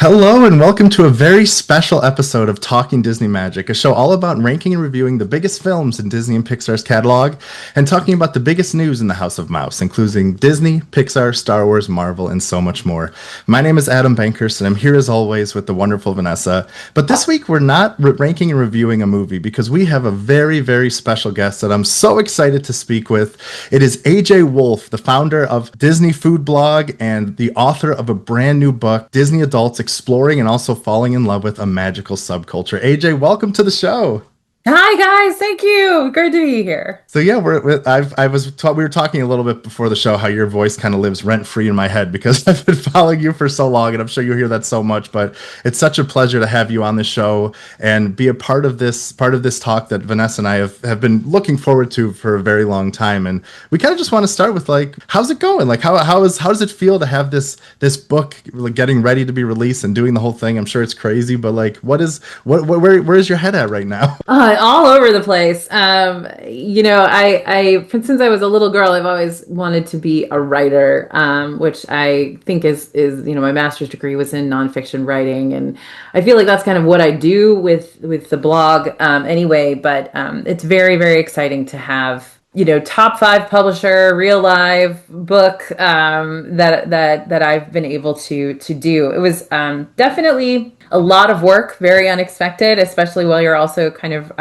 Hello and welcome to a very special episode of Talking Disney Magic, a show all about ranking and reviewing the biggest films in Disney and Pixar's catalog and talking about the biggest news in the House of Mouse, including Disney, Pixar, Star Wars, Marvel, and so much more. My name is Adam Bankhurst and I'm here as always with the wonderful Vanessa. But this week we're not ranking and reviewing a movie because we have a very, very special guest that I'm so excited to speak with. It is A.J. Wolfe, the founder of Disney Food Blog and the author of a brand new book, Disney Adults Exploring and also falling in love with a magical subculture. AJ, welcome to the show. Hi guys, thank you. Great to be here. So yeah, we were talking a little bit before the show how your voice kind of lives rent free in my head because I've been following you for so long, and I'm sure you hear that so much. But it's such a pleasure to have you on the show and be a part of this talk that Vanessa and I have been looking forward to for a very long time. And we kind of just want to start with like, how's it going? Like, how does it feel to have this book like, getting ready to be released and doing the whole thing? I'm sure it's crazy, but like, where is your head at right now? All over the place. I since I was a little girl, I've always wanted to be a writer, which I think is my master's degree was in nonfiction writing, and I feel like that's kind of what I do with the blog anyway. But it's very, very exciting to have top 5 publisher, real live book that I've been able to do. It was definitely a lot of work, very unexpected, especially while you're also kind of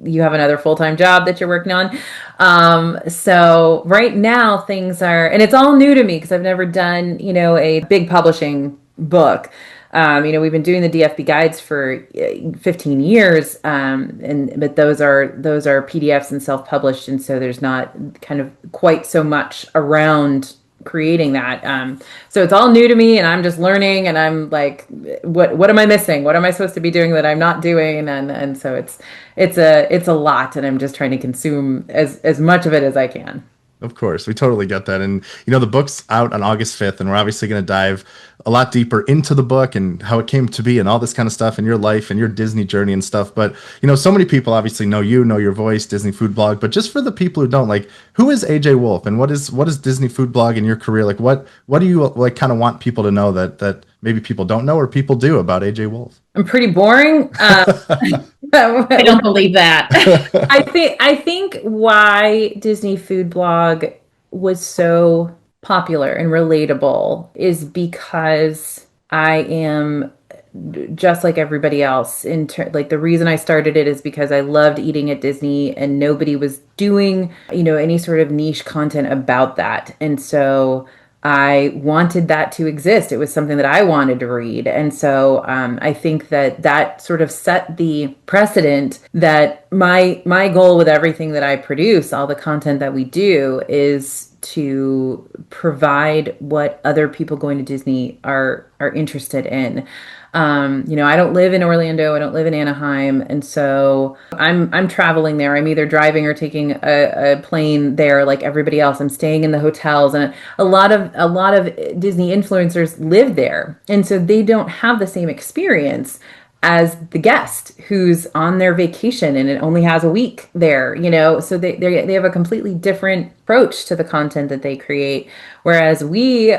you have another full-time job that you're working on. So right now things are, and it's all new to me because I've never done a big publishing book. We've been doing the DFB guides for 15 years, but those are PDFs and self-published, and so there's not kind of quite so much around creating that. So it's all new to me, and I'm just learning, and I'm like, what am I missing? What am I supposed to be doing that I'm not doing? And so it's a lot, and I'm just trying to consume as much of it as I can. Of course, we totally get that. And, the book's out on August 5th, and we're obviously going to dive a lot deeper into the book and how it came to be and all this kind of stuff in your life and your Disney journey and stuff. But, so many people obviously know your voice, Disney Food Blog. But just for the people who don't, like, who is AJ Wolfe and what is Disney Food Blog in your career? Like, what do you like kind of want people to know that maybe people don't know or people do about AJ Wolfe? I'm pretty boring. I don't believe that. I think why Disney Food Blog was so popular and relatable is because I am just like everybody else. Like the reason I started it is because I loved eating at Disney and nobody was doing, any sort of niche content about that. And so I wanted that to exist. It was something that I wanted to read. And so I think that sort of set the precedent that my goal with everything that I produce, all the content that we do, is to provide what other people going to Disney are interested in. I don't live in Orlando. I don't live in Anaheim. And so I'm traveling there. I'm either driving or taking a plane there like everybody else. I'm staying in the hotels, and a lot of Disney influencers live there. And so they don't have the same experience as the guest who's on their vacation and it only has a week there, so they have a completely different approach to the content that they create. Whereas we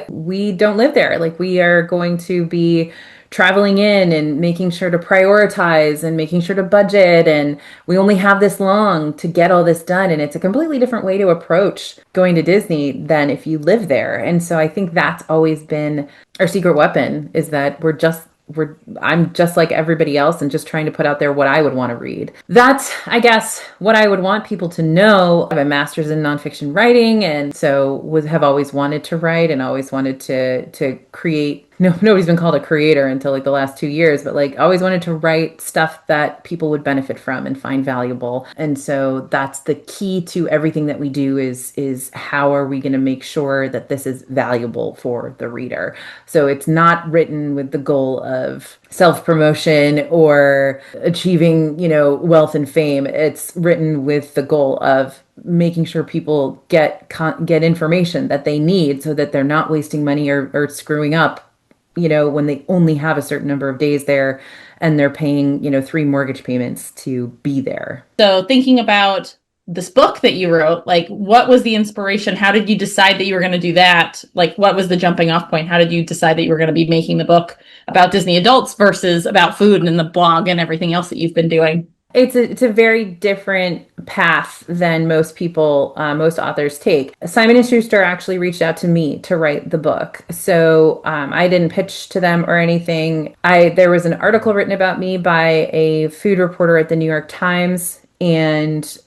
don't live there. Like, we are going to be traveling in and making sure to prioritize and making sure to budget, and we only have this long to get all this done, and it's a completely different way to approach going to Disney than if you live there. And so I think that's always been our secret weapon, is that I'm just like everybody else and just trying to put out there what I would want to read. That's, I guess, what I would want people to know. I have a master's in nonfiction writing, and so have always wanted to write and always wanted to create. No, nobody's been called a creator until like the last 2 years, but like always wanted to write stuff that people would benefit from and find valuable. And so that's the key to everything that we do is how are we going to make sure that this is valuable for the reader? So it's not written with the goal of self-promotion or achieving, wealth and fame. It's written with the goal of making sure people get information that they need so that they're not wasting money or screwing up when they only have a certain number of days there and they're paying, 3 mortgage payments to be there. So thinking about this book that you wrote, like what was the inspiration? How did you decide that you were going to do that? Like what was the jumping off point? How did you decide that you were going to be making the book about Disney adults versus about food and the blog and everything else that you've been doing? It's a very different path than most people, most authors take. Simon and Schuster actually reached out to me to write the book, so I didn't pitch to them or anything. There was an article written about me by a food reporter at the New York Times, and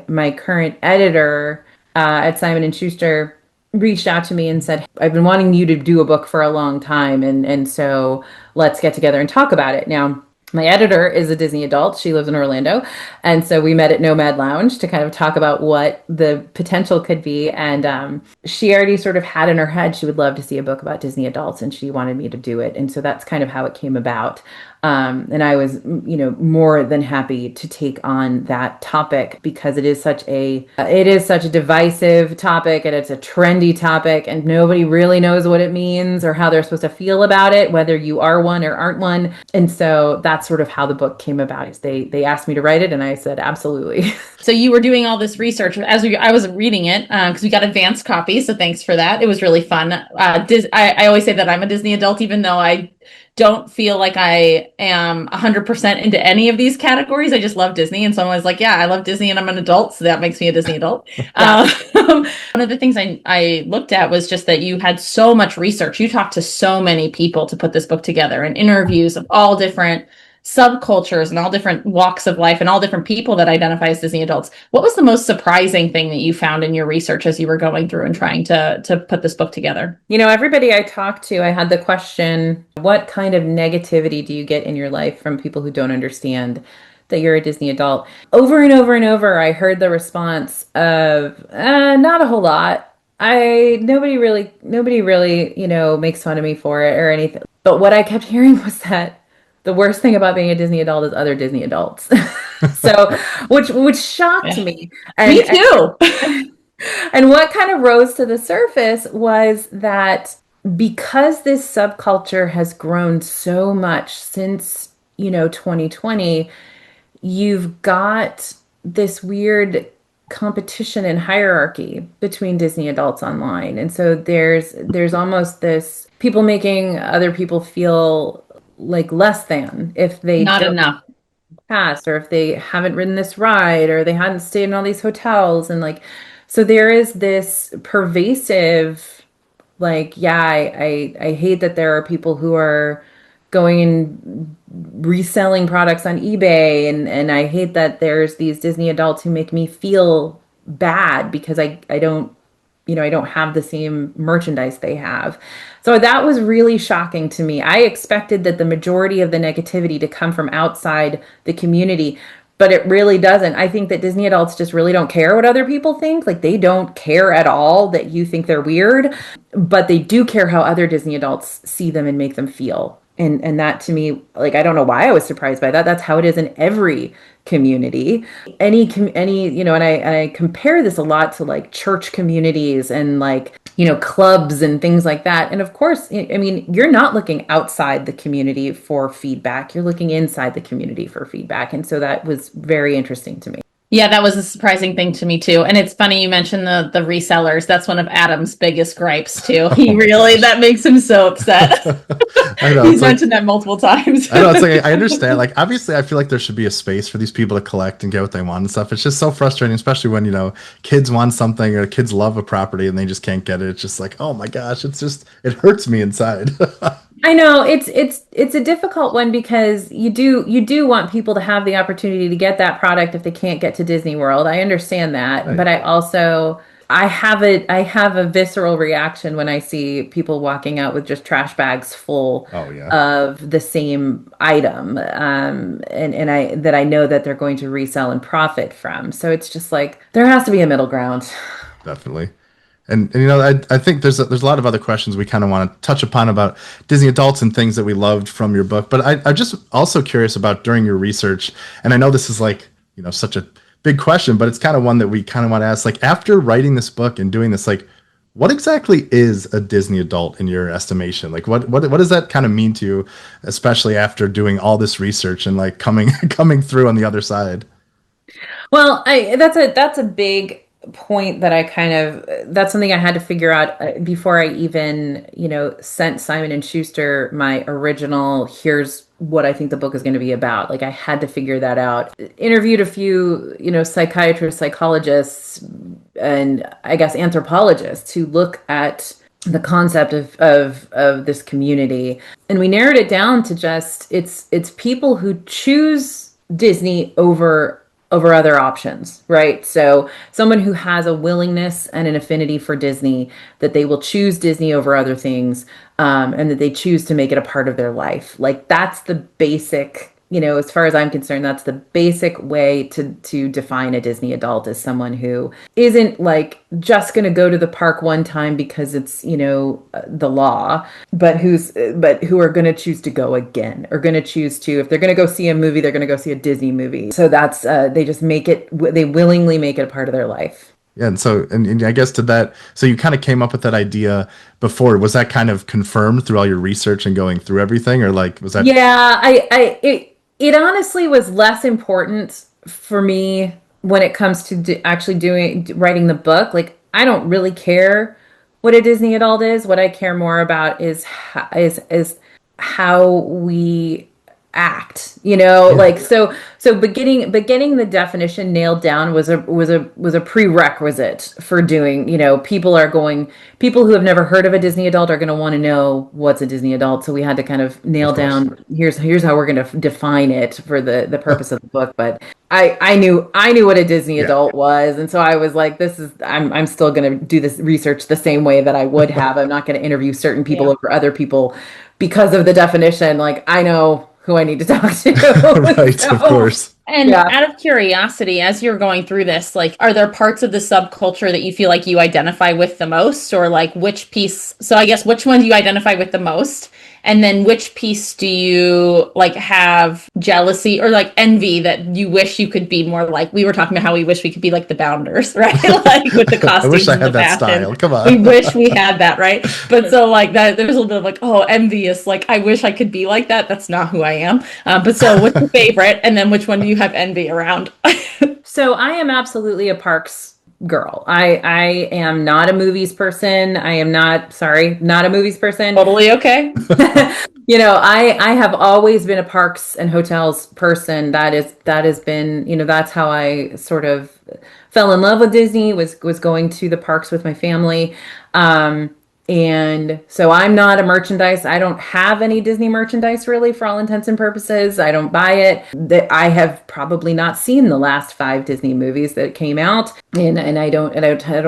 my current editor at Simon and Schuster reached out to me and said, "I've been wanting you to do a book for a long time, and so let's get together and talk about it." Now, my editor is a Disney adult. She lives in Orlando. And so we met at Nomad Lounge to kind of talk about what the potential could be. And she already sort of had in her head she would love to see a book about Disney adults, and she wanted me to do it. And so that's kind of how it came about. And I was, more than happy to take on that topic because it is such a divisive topic, and it's a trendy topic, and nobody really knows what it means or how they're supposed to feel about it, whether you are one or aren't one. And so that's sort of how the book came about. Is they asked me to write it, and I said absolutely. So you were doing all this research I was reading it because we got advanced copies. So thanks for that. It was really fun. I always say that I'm a Disney adult, even though I don't feel like I am 100% into any of these categories. I just love Disney. And so I was like, yeah, I love Disney and I'm an adult. So that makes me a Disney adult. One of the things I looked at was just that you had so much research. You talked to so many people to put this book together, and interviews of all different subcultures and all different walks of life and all different people that identify as Disney adults. What was the most surprising thing that you found in your research as you were going through and trying to put this book together? Everybody I talked to, I had the question, what kind of negativity do you get in your life from people who don't understand that you're a Disney adult? Over and over and over, I heard the response of, not a whole lot. Nobody really, makes fun of me for it or anything. But what I kept hearing was that the worst thing about being a Disney adult is other Disney adults. So, which shocked me. And, me too. And what kind of rose to the surface was that because this subculture has grown so much since, 2020, you've got this weird competition and hierarchy between Disney adults online. And so there's almost this people making other people feel like less than if they not enough past, or if they haven't ridden this ride, or they hadn't stayed in all these hotels. And so there is this pervasive, I hate that there are people who are going and reselling products on eBay, and I hate that there's these Disney adults who make me feel bad because I don't have the same merchandise they have. So that was really shocking to me. I expected that the majority of the negativity to come from outside the community, but it really doesn't. I think that Disney adults just really don't care what other people think. They don't care at all that you think they're weird, but they do care how other Disney adults see them and make them feel. And that to me, I don't know why I was surprised by that. That's how it is in every community. And I compare this a lot to church communities and clubs and things like that. And of course, you're not looking outside the community for feedback. You're looking inside the community for feedback. And so that was very interesting to me. Yeah, that was a surprising thing to me too. And it's funny you mentioned the resellers. That's one of Adam's biggest gripes too. That makes him so upset. I know, he's mentioned that multiple times. I know, it's I understand. Obviously I feel like there should be a space for these people to collect and get what they want and stuff. It's just so frustrating, especially when, kids want something or kids love a property and they just can't get it. It's just oh my gosh, it hurts me inside. I know it's a difficult one because you do want people to have the opportunity to get that product if they can't get to Disney World. I understand that, right. But I have a visceral reaction when I see people walking out with just trash bags full of the same item, and I know that they're going to resell and profit from. So it's just there has to be a middle ground. Definitely. And I think there's a lot of other questions we kind of want to touch upon about Disney adults and things that we loved from your book. But I'm just also curious about during your research, and I know this is such a big question, but it's kind of one that we kind of want to ask. After writing this book and doing this, what exactly is a Disney adult in your estimation? What does that kind of mean to you, especially after doing all this research and coming through on the other side? Well, that's a big point that I kind of that's something I had to figure out before I even, sent Simon and Schuster my original here's what I think the book is going to be about. Like I had to figure that out. Interviewed a few, psychiatrists, psychologists, and I guess anthropologists who look at the concept of this community, and we narrowed it down to just it's people who choose Disney over other options, right? So someone who has a willingness and an affinity for Disney, that they will choose Disney over other things, and that they choose to make it a part of their life. Like that's the basic, as far as I'm concerned, that's the basic way to define a Disney adult, as someone who isn't like just going to go to the park one time because it's, the law, but who are going to choose to go again, or going to choose to, if they're going to go see a movie, they're going to go see a Disney movie. So that's they just make it, they willingly make it a part of their life. Yeah, and I guess to that, so you kind of came up with that idea before. Was that kind of confirmed through all your research and going through everything, or like was that? Yeah, it honestly was less important for me when it comes to actually writing the book. Like I don't really care what a Disney adult is. What I care more about is how we act, Yeah. like getting the definition nailed down was a prerequisite for doing, people who have never heard of a Disney adult are going to want to know what's a Disney adult. So we had to kind of nail Of course. down, here's how we're going to define it for the purpose of the book. But I knew what a Disney Yeah. adult was, and so I was like, I'm still going to do this research the same way that I would have. I'm not going to interview certain people Yeah. over other people because of the definition. Like I know who I need to talk to. Right, So, of course. And yeah. out of curiosity, as you're going through this, like, are there parts of the subculture that you feel like you identify with the most, or like which piece? So I guess which one do you identify with the most? And then which piece do you like have jealousy or like envy that you wish you could be more like? We were talking about how we wish we could be like the Bounders, right? Like with the I costumes wish I and the had that fashion. style. Come We on. wish we had that, right? But so like that, there's a little bit of like, oh, envious. Like I wish I could be like that. That's not who I am. But so what's your favorite? And then which one do you have envy around? So I am absolutely a parks girl. I am not a movies person. I am not a movies person. Totally okay. I have always been a parks and hotels person. That has been, that's how I sort of fell in love with Disney, was going to the parks with my family. And so I'm not a merchandise. I don't have any Disney merchandise really, for all intents and purposes. I don't buy it. That I have probably not seen the last 5 Disney movies that came out, and I don't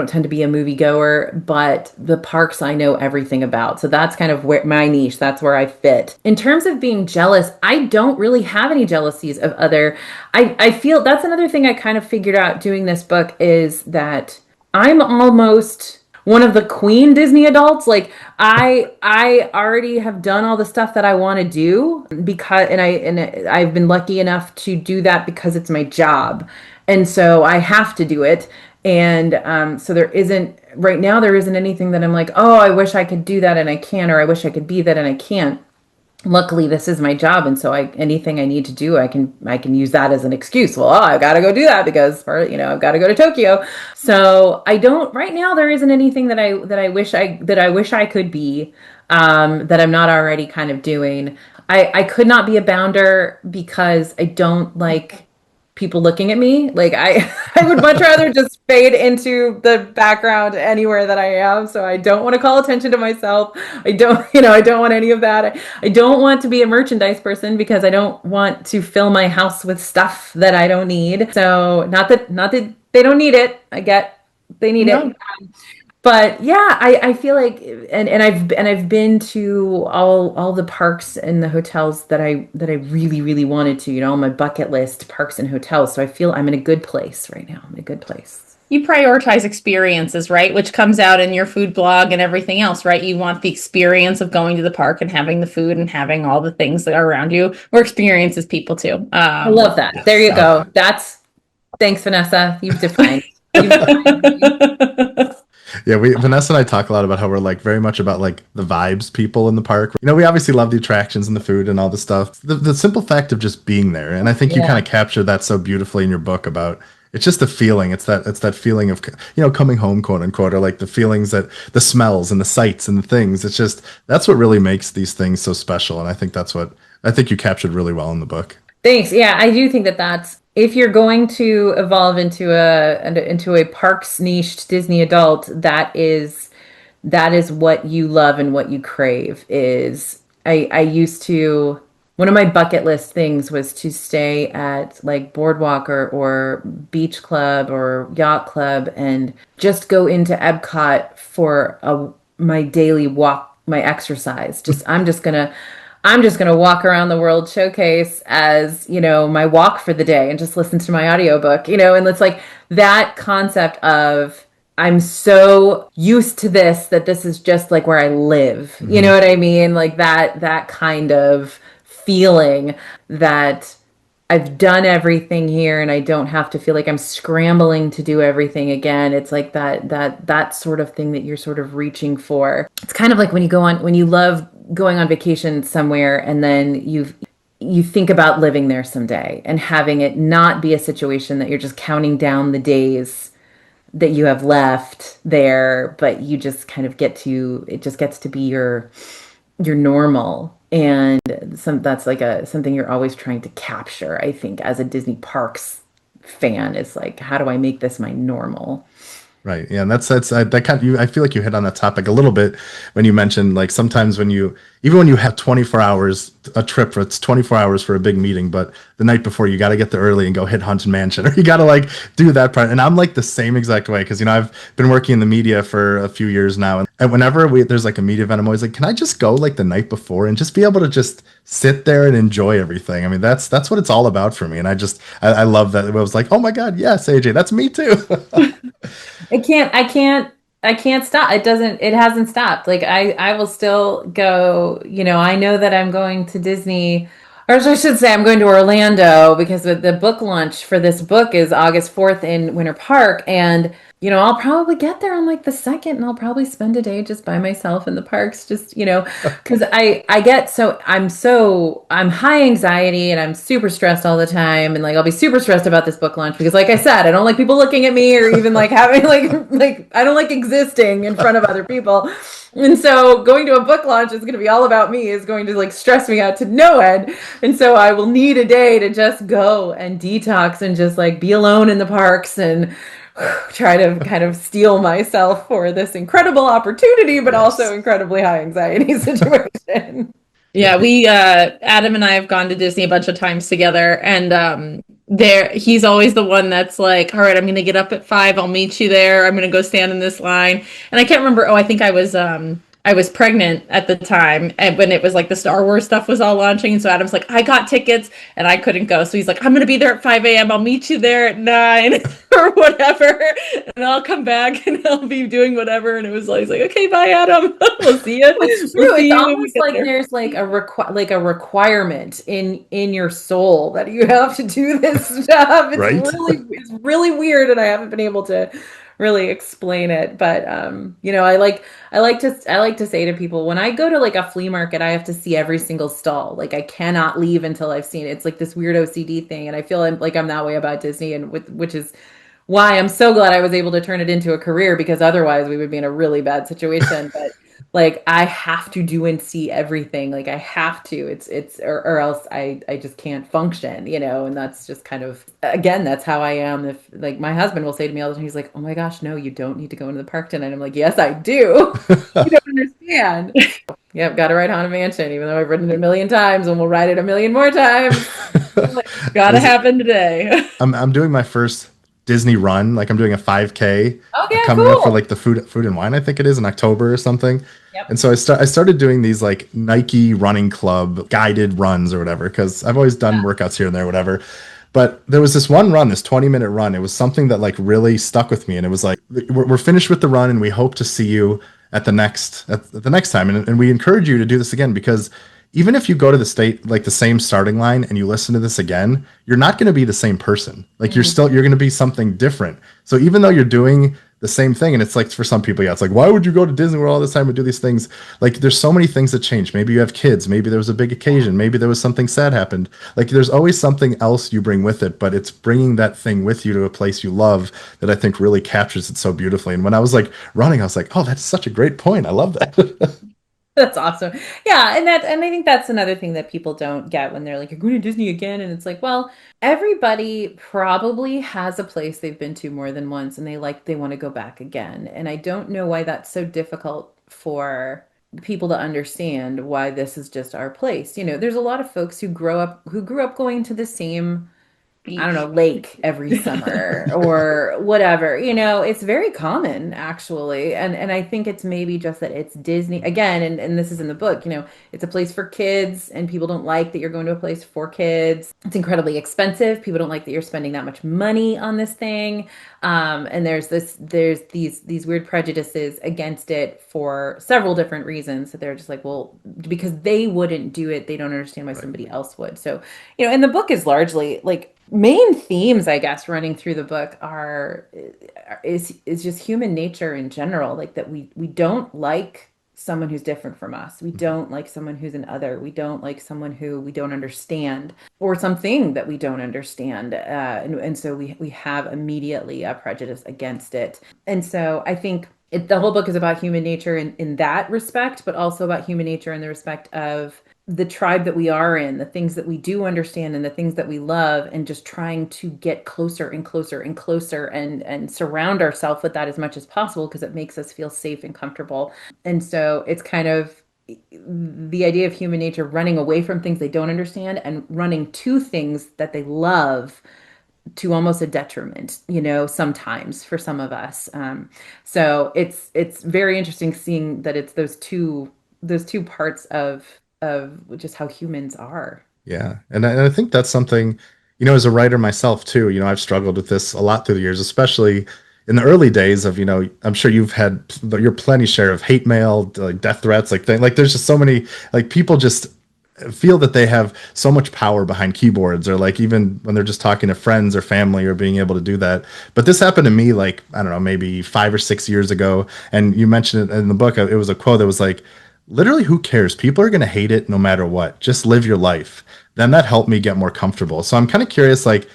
tend to be a movie goer. But the parks I know everything about, so that's kind of where my niche. That's where I fit. In terms of being jealous, I don't really have any jealousies of other. I feel that's another thing I kind of figured out doing this book, is that I'm almost one of the queen Disney adults. Like I already have done all the stuff that I want to do, because I've been lucky enough to do that because it's my job, and so I have to do it. And so right now there isn't anything that I'm like, oh, I wish I could do that and I can't, or I wish I could be that and I can't. Luckily this is my job, and so anything I need to do, I can use that as an excuse. Well, I've got to go do that because I've got to go to Tokyo. So I don't right now. There isn't anything that I wish I could be, that I'm not already kind of doing. I could not be a bounder because I don't like people looking at me. Like I would much rather just fade into the background anywhere that I am. So I don't want to call attention to myself. I don't want any of that. I don't want to be a merchandise person because I don't want to fill my house with stuff that I don't need. So not that they don't need it. I get they need No. it. But yeah, I feel like, and I've been to all the parks and the hotels that I really really wanted to, on my bucket list, parks and hotels. So I feel I'm in a good place right now. I'm in a good place. You prioritize experiences, right? Which comes out in your food blog and everything else, right? You want the experience of going to the park and having the food and having all the things that are around you. We're experiences people too. I love that. Yes. There you go. Thanks, Vanessa. You've defined. You've defined me. Yeah, Vanessa and I talk a lot about how we're like very much about like the vibes people in the park. You know, we obviously love the attractions and the food and all the stuff. The simple fact of just being there. And I think you kind Yeah. of captured that so beautifully in your book about it's just the feeling. It's that feeling of coming home, quote unquote, or like the feelings that the smells and the sights and the things. It's just that's what really makes these things so special. And I think that's what I think you captured really well in the book. Thanks. Yeah, I do think that that's if you're going to evolve into a parks niched Disney adult, that is what you love and what you crave is I used to one of my bucket list things was to stay at like Boardwalk or Beach Club or Yacht Club and just go into Epcot for my daily walk, my exercise. I'm just gonna walk around the World Showcase as, my walk for the day and just listen to my audiobook, and it's like that concept of I'm so used to this that this is just like where I live. You Hmm. know what I mean? Like that kind of feeling that I've done everything here and I don't have to feel like I'm scrambling to do everything again. It's like that sort of thing that you're sort of reaching for. It's kind of like when you love going on vacation somewhere and then you think about living there someday and having it not be a situation that you're just counting down the days that you have left there, but you just kind of it just gets to be your normal. And that's like something you're always trying to capture, I think, as a Disney Parks fan is like, how do I make this my normal? Right. Yeah, and that's that kind of I feel like you hit on that topic a little bit when you mentioned like sometimes even when you have 24 hours a trip for it's 24 hours for a big meeting, but the night before you got to get there early and go hit Haunted Mansion or you got to like do that part. And I'm like the same exact way because I've been working in the media for a few years now, and whenever there's like a media event, I'm always like, can I just go like the night before and just be able to just sit there and enjoy everything? I mean, that's what it's all about for me, and I love that. I was like, oh my God, yes, AJ, that's me too. I can't stop. It hasn't stopped. Like I will still go, I know that I'm going to Disney, or I should say I'm going to Orlando because the book launch for this book is August 4th in Winter Park. And, I'll probably get there on like the second and I'll probably spend a day just by myself in the parks, just, because I'm high anxiety and I'm super stressed all the time. And like, I'll be super stressed about this book launch because like I said, I don't like people looking at me or even like having like, I don't like existing in front of other people. And so going to a book launch is going to be all about me is going to like stress me out to no end. And so I will need a day to just go and detox and just like be alone in the parks and try to kind of steel myself for this incredible opportunity, but also Yes. incredibly high anxiety situation. Yeah, we Adam and I have gone to Disney a bunch of times together, and there he's always the one that's like, all right, I'm gonna get up at 5, I'll meet you there, I'm gonna go stand in this line. And I can't remember, I think I was pregnant at the time and when it was like the Star Wars stuff was all launching, and so Adam's like, I got tickets and I couldn't go. So he's like, I'm gonna be there at 5 a.m. I'll meet you there at 9 or whatever, and I'll come back and I'll be doing whatever. And it was like, he's like, okay, bye, Adam. We'll see you. It's We'll true. see It's you when we almost get like there. there's like a requirement in your soul that you have to do this job. It's Right. really weird, and I haven't been able to really explain it. But I like to say to people when I go to like a flea market, I have to see every single stall. Like I cannot leave until I've seen it. It's like this weird OCD thing, and I feel like I'm that way about Disney, and which is why I'm so glad I was able to turn it into a career because otherwise we would be in a really bad situation. But like I have to do and see everything. Like I have to. Or else I just can't function, and that's just kind of again, that's how I am. If like my husband will say to me all the time, he's like, "Oh my gosh, no, you don't need to go into the park tonight." I'm like, "Yes, I do." You don't understand. Yep, got to ride Haunted Mansion, even though I've ridden it a million times and we'll ride it a million more times. Gotta happen today. I'm doing my first Disney run. Like I'm doing a 5K Okay, coming up for cool. like the food and wine. I think it is in October or something. Yep. And so I started doing these like Nike Running Club guided runs or whatever because I've always done workouts here and there, whatever. But there was this one run, this 20-minute run. It was something that like really stuck with me, and it was like we're finished with the run, and we hope to see you at the next time, and we encourage you to do this again because even if you go to the state like the same starting line and you listen to this again, you're not going to be the same person. Like you're going to be something different. So even though you're doing the same thing. And it's like for some people, yeah, it's like, why would you go to Disney World all this time and do these things? Like there's so many things that change. Maybe you have kids, maybe there was a big occasion, maybe there was something sad happened. Like there's always something else you bring with it, but it's bringing that thing with you to a place you love that I think really captures it so beautifully. And when I was like running, I was like, oh, that's such a great point. I love that. That's awesome. Yeah, and I think that's another thing that people don't get when they're like, "You're going to Disney again," and it's like, well, everybody probably has a place they've been to more than once, and they want to go back again. And I don't know why that's so difficult for people to understand why this is just our place. There's a lot of folks who grew up going to the same, I don't know, Beach. lake every summer or whatever. It's very common actually. And I think it's maybe just that it's Disney again, and this is in the book, it's a place for kids and people don't like that you're going to a place for kids. It's incredibly expensive. People don't like that you're spending that much money on this thing. And there's these weird prejudices against it for several different reasons that they're just like, well, because they wouldn't do it, they don't understand why Right. somebody else would. So, and the book is largely like main themes, I guess, running through the book is just human nature in general, like that we don't like someone who's different from us. We don't like someone who's an other. We don't like someone who we don't understand or something that we don't understand. And so we have immediately a prejudice against it. And so I think the whole book is about human nature in that respect, but also about human nature in the respect of the tribe that we are in, the things that we do understand and the things that we love, and just trying to get closer and closer and closer and surround ourselves with that as much as possible because it makes us feel safe and comfortable. And so it's kind of the idea of human nature running away from things they don't understand and running to things that they love to almost a detriment, sometimes for some of us. So it's very interesting seeing that it's those two parts of just how humans are. Yeah. And I think that's something, as a writer myself too, I've struggled with this a lot through the years, especially in the early days of, I'm sure you've had your plenty share of hate mail, like death threats, like there's just so many, like people just feel that they have so much power behind keyboards, or like even when they're just talking to friends or family or being able to do that. But this happened to me like, I don't know, maybe 5 or 6 years ago. And you mentioned it in the book. It was a quote that was like, literally, who cares? People are going to hate it no matter what. Just live your life. Then that helped me get more comfortable. So I'm kind of curious, like,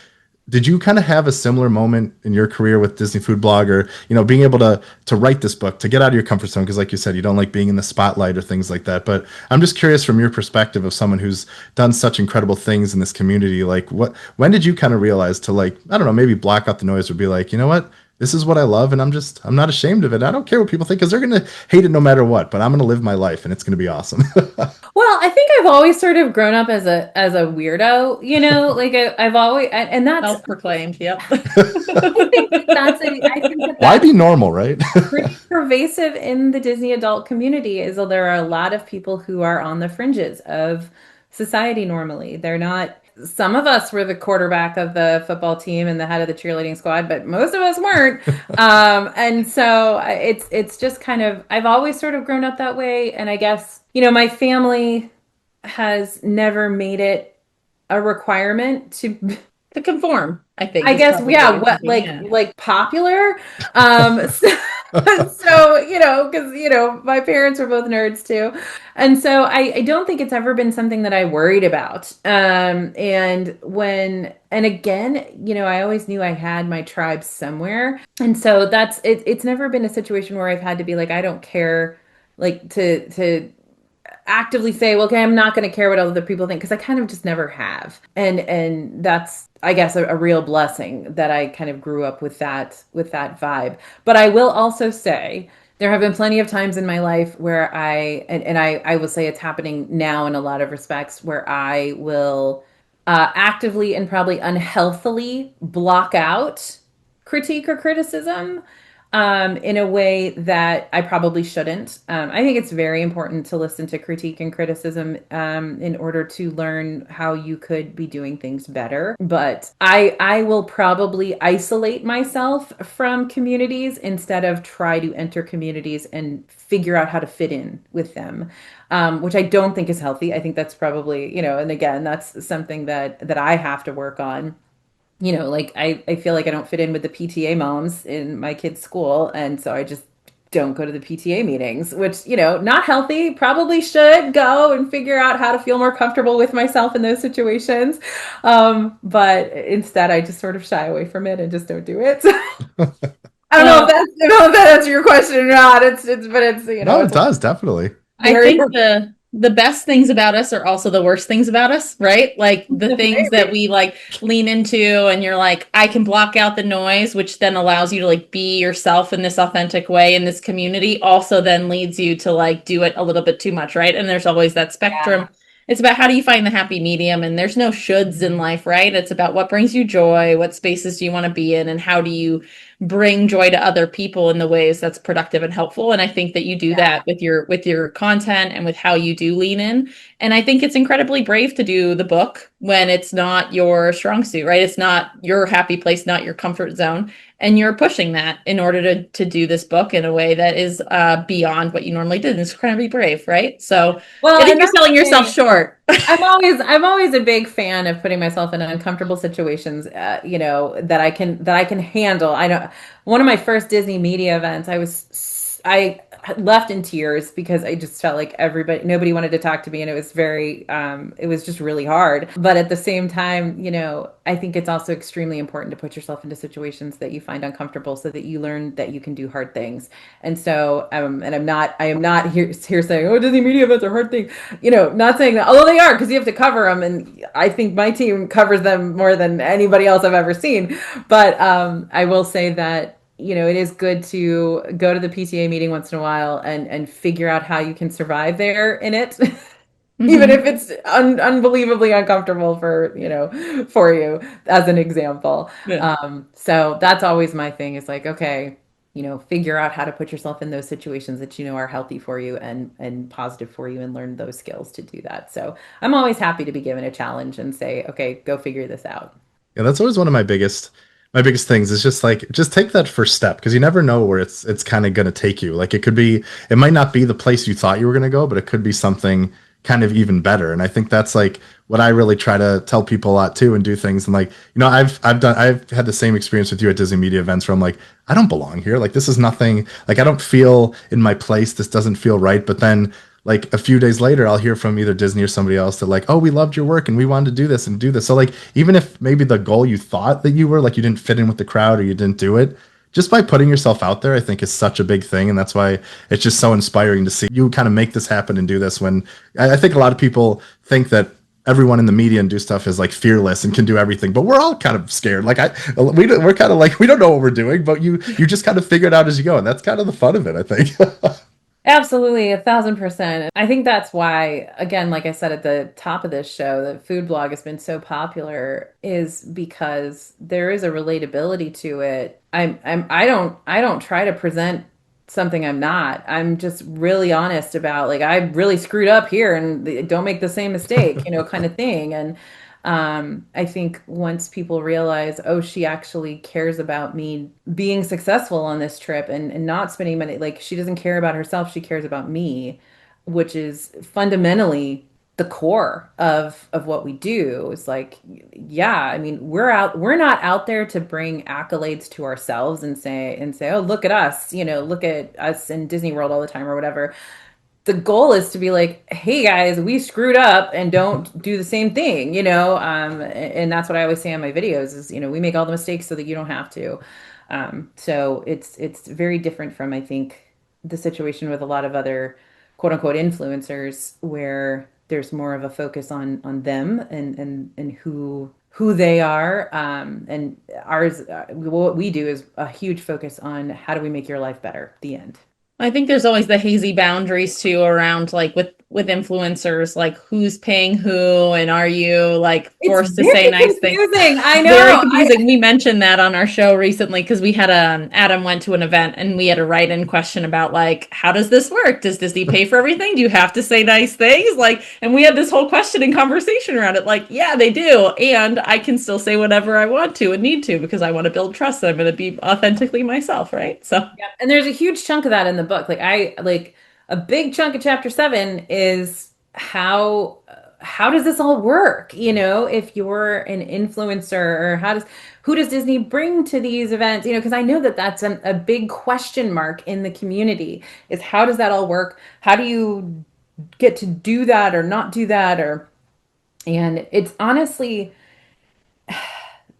did you kind of have a similar moment in your career with Disney Food Blog, or being able to write this book, to get out of your comfort zone? Because like you said, you don't like being in the spotlight or things like that. But I'm just curious from your perspective of someone who's done such incredible things in this community. Like, when did you kind of realize to, like, I don't know, maybe block out the noise, or be like, you know what? This is what I love, and I'm not ashamed of it. I don't care what people think, because they're going to hate it no matter what, but I'm going to live my life and it's going to be awesome. Well, I think I've always sort of grown up as a weirdo, like I've always, and that's, Self-proclaimed. Yep. I think that Why that's be normal, right? pretty pervasive in the Disney adult community, is that there are a lot of people who are on the fringes of society normally. They're not, some of us were the quarterback of the football team and the head of the cheerleading squad, but most of us weren't. And so it's just kind of, I've always sort of grown up that way. And I guess, my family has never made it a requirement To conform, I think, I is guess, probably yeah, what what, thinking, yeah. like popular. So, because my parents were both nerds too, and so I don't think it's ever been something that I worried about. And again, I always knew I had my tribe somewhere, and so that's it. It's never been a situation where I've had to be like, I don't care, like to actively say, well, okay, I'm not going to care what other people think, because I kind of just never have. And that's, I guess, a real blessing that I kind of grew up with that vibe. But I will also say there have been plenty of times in my life where I will say it's happening now in a lot of respects, where I will actively and probably unhealthily block out critique or criticism in a way that I probably shouldn't. I think it's very important to listen to critique and criticism in order to learn how you could be doing things better. But I will probably isolate myself from communities instead of try to enter communities and figure out how to fit in with them. Which I don't think is healthy. I think that's probably, and again, that's something that I have to work on. like I feel like I don't fit in with the PTA moms in my kids' school. And so I just don't go to the PTA meetings, which, not healthy. Probably should go and figure out how to feel more comfortable with myself in those situations. But instead, I just sort of shy away from it and just don't do it. I don't know if Well, that answers your question or not. But it's, No, it it's does definitely. I very, think the best things about us are also the worst things about us, right? Like the things that maybe. we like lean into and you're like, I can block out the noise, which then allows you to like be yourself in this authentic way in this community, also then leads you to like do it a little bit too much, right? And there's always that Yeah. spectrum. It's about how do you find the happy medium, and there's no shoulds in life, right? It's about what brings you joy, what spaces do you want to be in, and how do you bring joy to other people in the ways that's productive and helpful. And I think that you do that with your content and with how you do lean in. And I think it's incredibly brave to do the book when it's not your strong suit, right? It's not your happy place, not your comfort zone. And you're pushing that in order to do this book in a way that is beyond what you normally did. And it's incredibly brave, right? So I Well, think and you're that's selling the yourself thing. short. I'm always a big fan of putting myself in uncomfortable situations, that I can handle. I know one of my first Disney media events, I left in tears because I just felt like nobody wanted to talk to me, and it was just really hard. But at the same time, I think it's also extremely important to put yourself into situations that you find uncomfortable so that you learn that you can do hard things. And so, and I am not here saying, oh, Disney media events are hard things. Not saying that, although they are, because you have to cover them, and I think my team covers them more than anybody else I've ever seen. But I will say that it is good to go to the PTA meeting once in a while and figure out how you can survive there in it, even if Mhm. it's unbelievably uncomfortable for you, as an example. Yeah. So that's always my thing, is like, okay, figure out how to put yourself in those situations that are healthy for you and positive for you, and learn those skills to do that. So I'm always happy to be given a challenge and say, okay, go figure this out. Yeah, that's always one of my biggest things is just like just take that first step because you never know where it's kind of gonna take you. Like it might not be the place you thought you were gonna go, but it could be something kind of even better. And I think that's like what I really try to tell people a lot too and do things. And like, I've had the same experience with you at Disney Media events where I'm like, I don't belong here. Like this is nothing, like I don't feel in my place. This doesn't feel right. But then like a few days later, I'll hear from either Disney or somebody else that like, oh, we loved your work and we wanted to do this and do this. So like, even if maybe the goal you thought that you were like you didn't fit in with the crowd or you didn't do it, just by putting yourself out there, I think is such a big thing, and that's why it's just so inspiring to see you kind of make this happen and do this. When I think a lot of people think that everyone in the media and do stuff is like fearless and can do everything, but we're all kind of scared. We're kind of like we don't know what we're doing, but you just kind of figure it out as you go, and that's kind of the fun of it, I think. Absolutely, 1,000%. I think that's why, again, like I said at the top of this show, the food blog has been so popular, is because there is a relatability to it. I don't try to present something I'm not. I'm just really honest about, like, I really screwed up here, and don't make the same mistake, kind of thing. And I think once people realize, oh, she actually cares about me being successful on this trip, and not spending money, like, she doesn't care about herself, she cares about me, which is fundamentally the core of what we do. It's like, yeah, I mean, we're not out there to bring accolades to ourselves and say, oh, look at us, look at us in Disney World all the time or whatever. The goal is to be like, hey guys, we screwed up, and don't do the same thing, and that's what I always say on my videos is, we make all the mistakes so that you don't have to. So it's very different from, I think, the situation with a lot of other quote unquote influencers, where there's more of a focus on them and who they are. And ours, what we do is a huge focus on how do we make your life better, the end. I think there's always the hazy boundaries too around like with influencers, like who's paying who and are you like It's forced to say very nice things? confusing. I Very know. confusing. We mentioned that on our show recently because we had Adam went to an event and we had a write-in question about like how does this work? Does Disney pay for everything? Do you have to say nice things? Like, and we had this whole question and conversation around it. Like, yeah, they do, and I can still say whatever I want to and need to because I want to build trust. And I'm going to be authentically myself, right? So. Yeah. And there's a huge chunk of that in the book. Like, a big chunk of chapter 7 is how does this all work? If you're an influencer, or who does Disney bring to these events? Because I know that that's a big question mark in the community, is how does that all work? How do you get to do that or not do that? And it's honestly,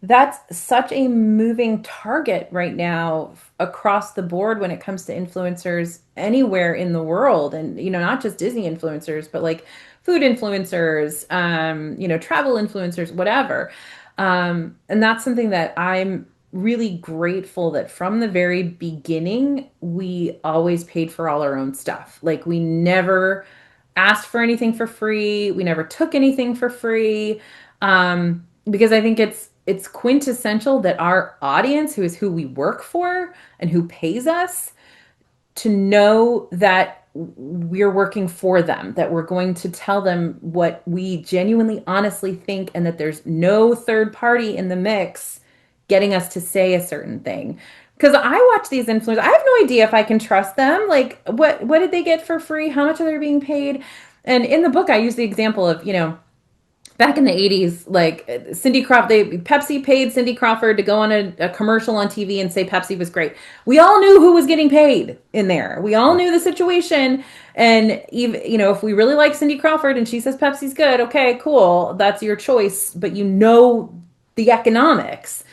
that's such a moving target right now across the board when it comes to influencers anywhere in the world. And, not just Disney influencers, but like food influencers, travel influencers, whatever. And that's something that I'm really grateful that from the very beginning, we always paid for all our own stuff. Like, we never asked for anything for free. We never took anything for free. Because I think it's quintessential that our audience, who is who we work for and who pays us, to know that we're working for them, that we're going to tell them what we genuinely, honestly think, and that there's no third party in the mix getting us to say a certain thing. Because I watch these influencers, I have no idea if I can trust them. Like, what did they get for free? How much are they being paid? And in the book, I use the example of, back in the 80s, like Cindy Crawford, Pepsi paid Cindy Crawford to go on a commercial on TV and say Pepsi was great. We all knew who was getting paid in there. We all knew the situation. And even, if we really like Cindy Crawford and she says Pepsi's good, okay, cool. That's your choice. But the economics.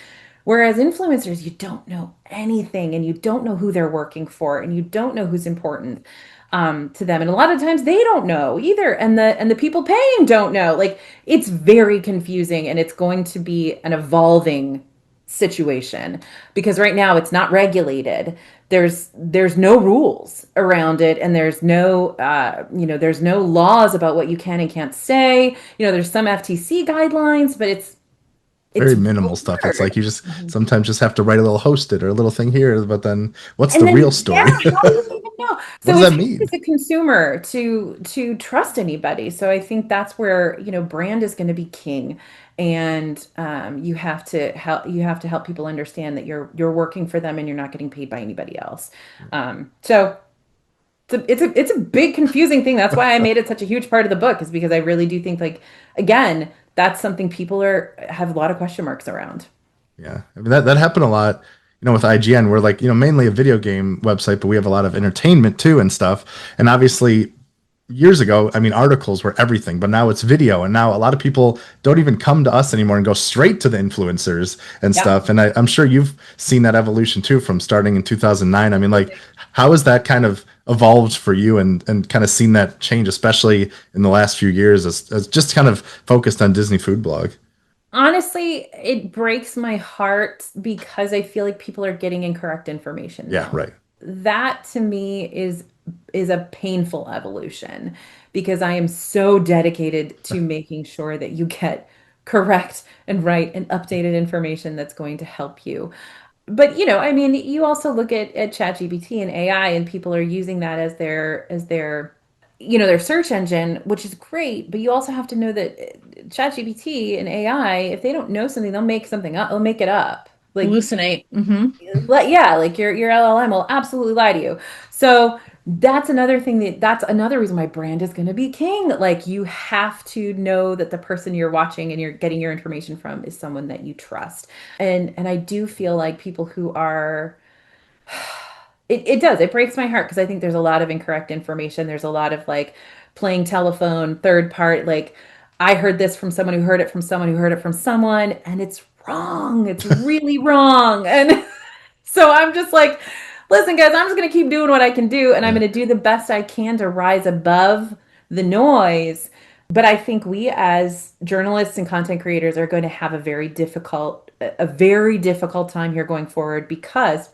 Whereas influencers, you don't know anything, and you don't know who they're working for, and you don't know who's important to them. And a lot of times they don't know either. And the people paying don't know. Like, it's very confusing, and it's going to be an evolving situation, because right now it's not regulated. There's no rules around it, and there's no laws about what you can and can't say. There's some FTC guidelines, but it's Very minimal stuff. It's weird. like you just sometimes just have to write a little host it or a little thing here, but then what's And the real then, yeah, story? how do you even know? What So does it's that hard mean? as a consumer to trust anybody. So I think that's where, brand is going to be king. And you have to help people understand that you're working for them, and you're not getting paid by anybody else. So it's a big confusing thing. That's why I made it such a huge part of the book, is because I really do think, like, again, that's something people have a lot of question marks around. Yeah, I mean that happened a lot. With IGN, we're like mainly a video game website, but we have a lot of entertainment too and stuff. And obviously, years ago, I mean, articles were everything, but now it's video, and now a lot of people don't even come to us anymore and go straight to the influencers and Yep. stuff. And I'm sure you've seen that evolution too, from starting in 2009. I mean, like, how has that kind of evolved for you, and kind of seen that change, especially in the last few years, as just kind of focused on Disney Food Blog? Honestly, it breaks my heart because I feel like people are getting incorrect information Yeah, now. right. That to me is a painful evolution, because I am so dedicated to making sure that you get correct and right and updated information that's going to help you. But I mean, you also look at ChatGPT and AI, and people are using that as their search engine, which is great. But you also have to know that ChatGPT and AI, if they don't know something, they'll make something up. They'll make it up. Like, Hallucinate. yeah, like your LLM will absolutely lie to you. So that's another thing, that's another reason my brand is going to be king. Like, you have to know that the person you're watching and you're getting your information from is someone that you trust. And I do feel like people who are, it does, it breaks my heart, because I think there's a lot of incorrect information. There's a lot of, like, playing telephone, third part, like, I heard this from someone who heard it from someone who heard it from someone, and it's wrong. It's really wrong. And so I'm just like, listen, guys, I'm just going to keep doing what I can do, and I'm Yeah. going to do the best I can to rise above the noise. But I think we, as journalists and content creators, are going to have a very difficult time here going forward, because,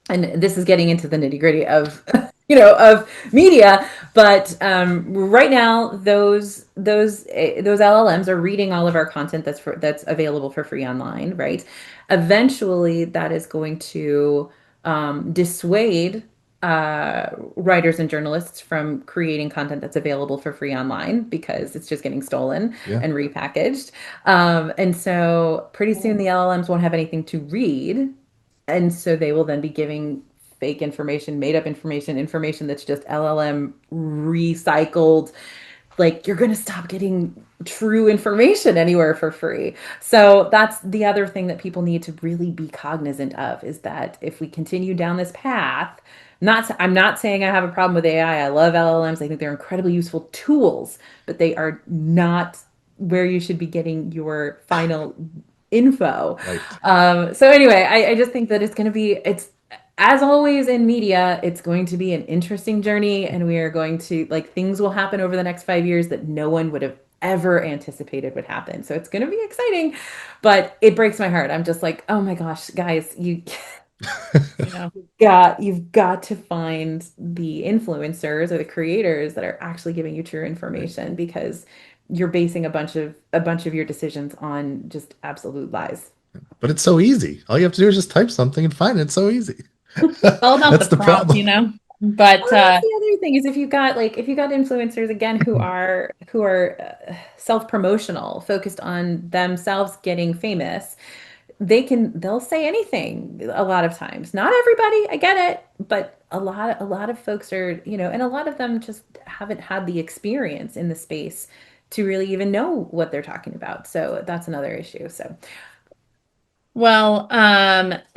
and this is getting into the nitty gritty of, of media, but right now those LLMs are reading all of our content that's available for free online, right? Eventually, that is going to dissuade writers and journalists from creating content that's available for free online, because it's just getting stolen Yeah. and repackaged. And so pretty soon the LLMs won't have anything to read, and so they will then be giving fake information, made up information that's just LLM recycled. Like, you're going to stop getting true information anywhere for free. So that's the other thing that people need to really be cognizant of is that if we continue down this path, I'm not saying I have a problem with AI. I love LLMs. I think they're incredibly useful tools, but they are not where you should be getting your final info. Right. So anyway, I just think that it's as always in media, it's going to be an interesting journey, and we are going to like things will happen over the next 5 years that no one would have ever anticipated would happen. So it's going to be exciting, but it breaks my heart. I'm just like, oh my gosh, guys, Yeah. you've got to find the influencers or the creators that are actually giving you true information because you're basing a bunch of your decisions on just absolute lies. But it's so easy. All you have to do is just type something and find it. It's so easy. All about the That's the prompt, problem. you know. But Well, that's the other thing is if you've got influencers again who are self-promotional, focused on themselves getting famous, they'll say anything a lot of times. Not everybody, I get it, but a lot of folks are, and a lot of them just haven't had the experience in the space to really even know what they're talking about. So that's another issue. So well,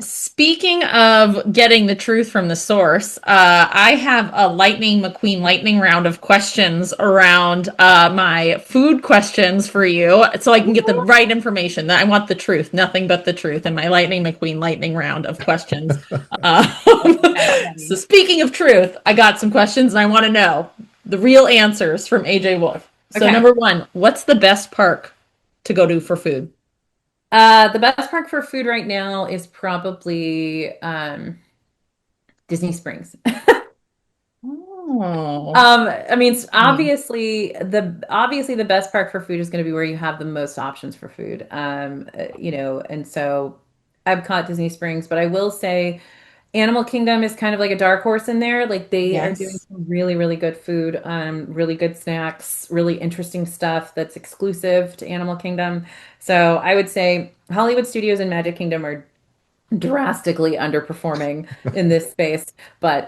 speaking of getting the truth from the source, I have a Lightning McQueen lightning round of questions around my food questions for you, so I can get the right information. I want the truth, nothing but the truth, in my Lightning McQueen lightning round of questions. Uh, that's so, funny. speaking of truth, I got some questions, and I want to know the real answers from AJ Wolfe. So, Okay. number one, what's the best park to go to for food? The best park for food right now is probably Disney Springs. Oh. I mean, obviously the best park for food is going to be where you have the most options for food. And so Epcot, Disney Springs, but I will say Animal Kingdom is kind of like a dark horse in there. Like they are doing Yes. some really, really good food, really good snacks, really interesting stuff that's exclusive to Animal Kingdom. So I would say Hollywood Studios and Magic Kingdom are drastically underperforming in this space. But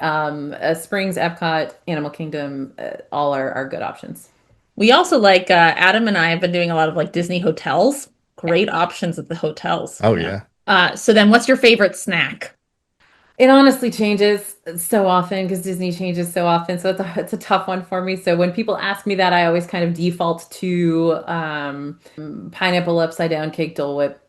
Springs, Epcot, Animal Kingdom, all are good options. We also like Adam and I have been doing a lot of like Disney hotels. Yeah. Great options at the hotels, Oh you know. yeah. So then what's your favorite snack? It honestly changes so often because Disney changes so often. So it's a tough one for me. So when people ask me that, I always kind of default to pineapple upside down cake Dole Whip.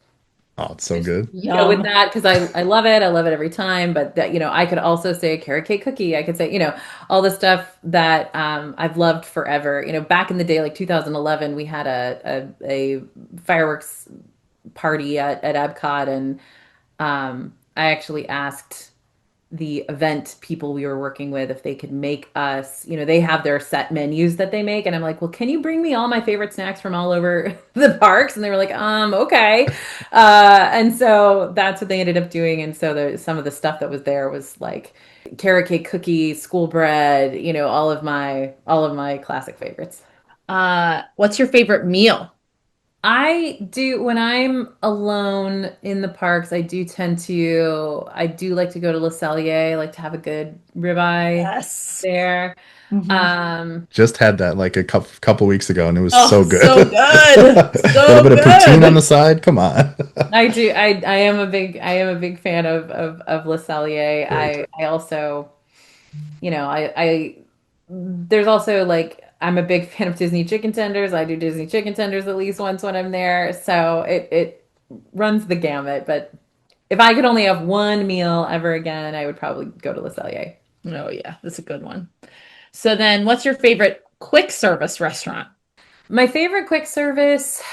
Oh, it's so Just good. go with Yum. that because I love it. I love it every time. But that, I could also say a carrot cake cookie. I could say, all the stuff that I've loved forever. Back in the day, like 2011, we had a fireworks party at Epcot, and I actually asked the event people we were working with if they could make us, they have their set menus that they make. And I'm like, well, can you bring me all my favorite snacks from all over the parks? And they were like, okay. And so that's what they ended up doing. And so some of the stuff that was there was like carrot cake cookie, school bread, all of my classic favorites. What's your favorite meal? I do when I'm alone in the parks, I do like to go to Le Cellier. I like to have a good ribeye Yes. there. Mhm. Um, Just had that like a couple weeks ago, and it was Oh, so good. so good. A little So bit of poutine on good. the side. Come on. I do I am a big fan of Le Cellier. Great. I also, I there's also like I'm a big fan of Disney chicken tenders. I do Disney chicken tenders at least once when I'm there. So it runs the gamut, but if I could only have one meal ever again, I would probably go to Le Cellier. Oh yeah, that's a good one. So then what's your favorite quick service restaurant? My favorite quick service,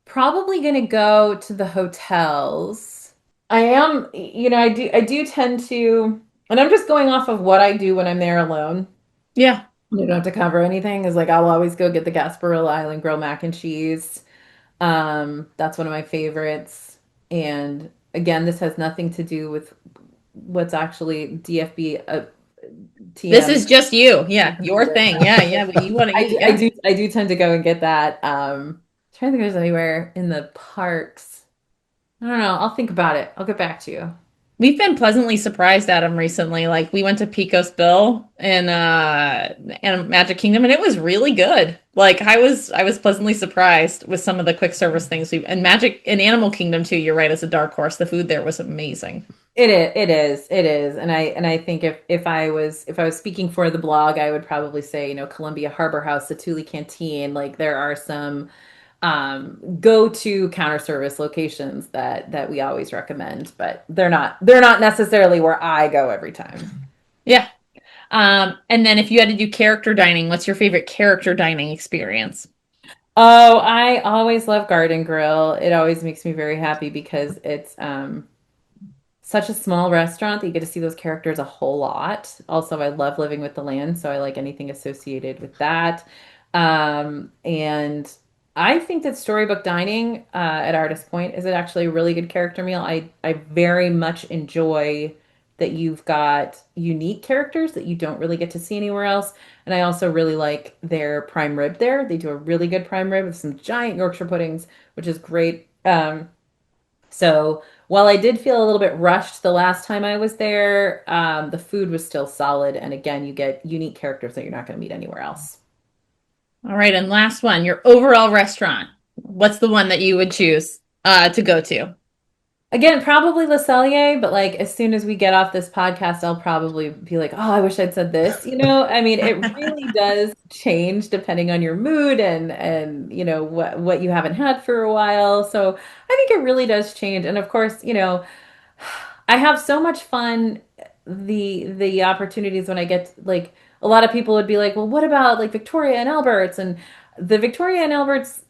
probably going to go to the hotels. I do tend to, and I'm just going off of what I do when I'm there alone. Yeah. You don't have to cover anything. Is like I'll always go get the Gasparilla Island Grill mac and cheese. That's one of my favorites. And again, this has nothing to do with what's actually DFB This TM. is just you. Yeah, your thing. Yeah, yeah. But you want to, I yeah. do tend to go and get that. Trying to think if there's anywhere in the parks. I don't know. I'll think about it. I'll get back to you. We've been pleasantly surprised at them recently. Like we went to Pecos Bill and Magic Kingdom and it was really good. Like I was pleasantly surprised with some of the quick service things we and Magic and Animal Kingdom too, you're right, as a dark horse. The food there was amazing. It is, and I think if I was speaking for the blog, I would probably say, Columbia Harbor House, the Thule Canteen, like there are some go-to counter service locations that we always recommend, but they're not necessarily where I go every time. Yeah. And then if you had to do character dining, what's your favorite character dining experience? Oh, I always love Garden Grill. It always makes me very happy because it's such a small restaurant that you get to see those characters a whole lot. Also, I love living with the land, so I like anything associated with that. And I think that Storybook Dining at Artist Point is actually a really good character meal. I very much enjoy that you've got unique characters that you don't really get to see anywhere else. And I also really like their prime rib there. They do a really good prime rib with some giant Yorkshire puddings, which is great. So while I did feel a little bit rushed the last time I was there, the food was still solid. And again, you get unique characters that you're not going to meet anywhere else. All right, and last one, your overall restaurant. What's the one that you would choose to go to? Again, probably Le Cellier, but like as soon as we get off this podcast, I'll probably be like, oh, I wish I'd said this. I mean, it really does change depending on your mood and what you haven't had for a while. So I think it really does change. And of course, I have so much fun the opportunities when I get like a lot of people would be like, well, what about like Victoria and Albert's and the Victoria and Albert's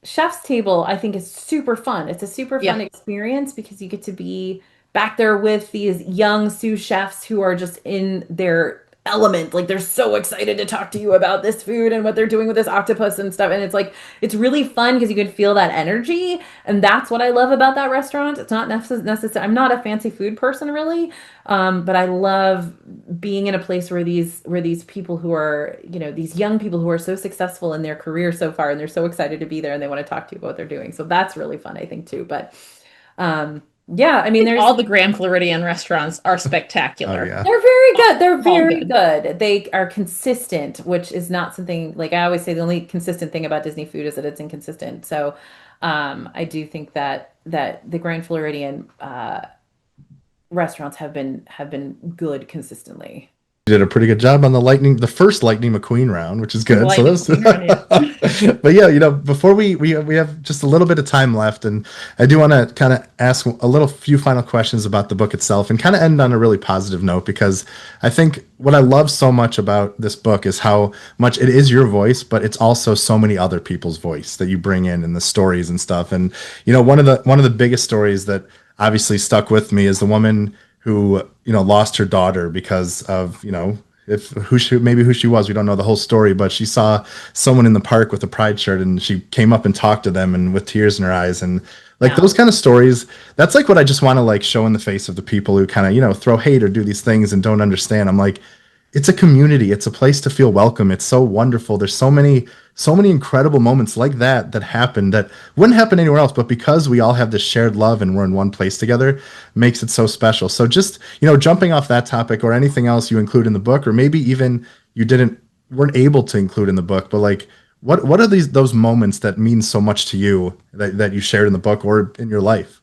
chef's table, I think is super fun. It's a super fun Yeah. experience because you get to be back there with these young sous chefs who are just in their element. Like they're so excited to talk to you about this food and what they're doing with this octopus and stuff. And it's like it's really fun because you can feel that energy. And that's what I love about that restaurant. It's not necessary. I'm not a fancy food person really. But I love being in a place where these people who are, these young people who are so successful in their career so far, and they're so excited to be there, and they want to talk to you about what they're doing. So that's really fun, I think, too. But yeah, I I mean, think there's all the Grand Floridian restaurants are Oh spectacular. yeah. they're very good. They're All very good. good. They are consistent, which is not something like I always say the only consistent thing about Disney food is that it's inconsistent. So I do think that the Grand Floridian restaurants have been good consistently. You did a pretty good job on the first Lightning McQueen round, which is The good. So Lightning that's, McQueen run, yeah. but yeah, before we have just a little bit of time left, and I do want to kind of ask a little few final questions about the book itself, and kind of end on a really positive note because I think what I love so much about this book is how much it is your voice, but it's also so many other people's voice that you bring in the stories and stuff. And one of the biggest stories that obviously stuck with me is the woman who lost her daughter because of if who she was, we don't know the whole story, but she saw someone in the park with a pride shirt and she came up and talked to them and with tears in her eyes, and like Yeah. those kind of stories, that's like what I just want to like show in the face of the people who kind of throw hate or do these things and don't understand. I'm like, it's a community, it's a place to feel welcome, it's so wonderful. There's so many incredible moments like that happen that wouldn't happen anywhere else, but because we all have this shared love and we're in one place together makes it so special. So just jumping off that topic or anything else you include in the book, or maybe even you didn't weren't able to include in the book, but like what are those moments that mean so much to you that you shared in the book or in your life?